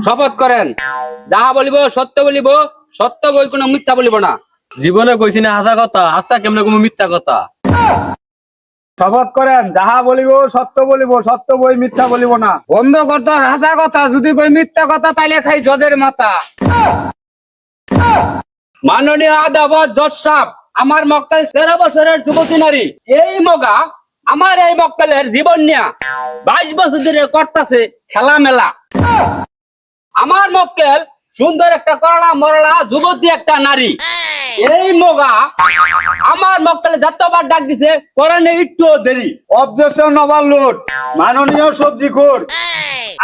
শপথ করেন যাহা বলিব সত্য বলিব, সত্য বই কোনো মিথ্যা বলিব না। জীবনে কইছি না হাসা কথা, আস্তা কেমনে কোনো মিথ্যা কথা। শপথ করেন যাহা বলিব সত্য বলিব, সত্য বই মিথ্যা বলিব না। বন্ধ কর তোর হাসা কথা, যদি কই মিথ্যা কথা তাইলে খাই জজের মাথা। মাননীয় আদালত জজ সাহেব, আমার মক্কেল 13 বছরের যুবতী নারী। এই মগা আমার এই মক্কেলের জীবন নিয়া 22 বছর ধরে করতেছে খেলা মেলা। আমার মক্কেল সুন্দর একটা করলা মরলা যুবতী একটা নারী। এই মগা আমার মক্কেলে যতবার ডাক দিছে করেনি একটু দেরি। Objection overload. মাননীয় সবজিখোর,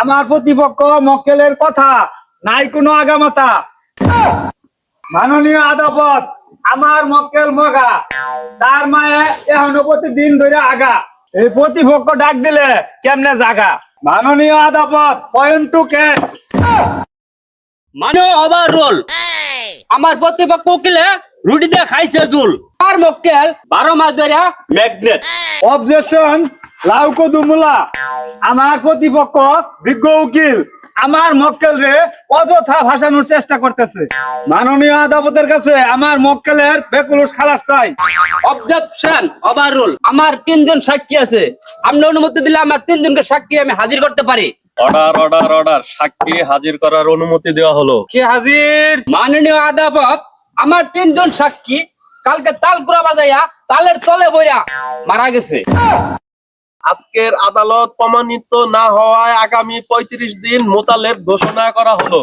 আমার প্রতিপক্ষ মক্কেলের কথা নাই কোনো আগামাতা। মাননীয় আদালত, আমার মক্কেল মগা, তার মায়ে এখনো প্রতিদিন ধরে আগা। এই প্রতিপক্ষ ডাক দিলে কেমনে জাগা? মাননীয় আদালত, পয়েন্ট টু কে। মানে ওভার রোল। আমার প্রতিপক্ষ উকিলে রুটি দিয়ে খাইছে জুল। আর মক্কেল 12 মাস ধরে ম্যাগনেট। অবজেকশন লাউকো দুমুলা, আমার প্রতিপক্ষ বিজ্ঞ উকিল আমার মক্কেল রে অযথা ভাসানোর চেষ্টা করতেছে। মাননীয় আদালতের কাছে আমার মক্কেলের বেকুলুস খালাস চাই। Objection overruled. আমার 3 জন সাক্ষী আছে, আপনি অনুমতি দিলে আমার 3 জনকে সাক্ষী আমি হাজির করতে পারি। অর্ডার অর্ডার অর্ডার, সাক্ষী হাজির করার অনুমতি দেওয়া হলো। কে হাজির? মাননীয় আদালত, আমার 3 জন সাক্ষী কালকে তালপুরা বাজাইয়া তালের তলে বইরা মারা গেছে। আজকের আদালত প্রমাণিত না হওয়ায় আগামী 35 দিন মোতালেব ঘোষণা করা হলো।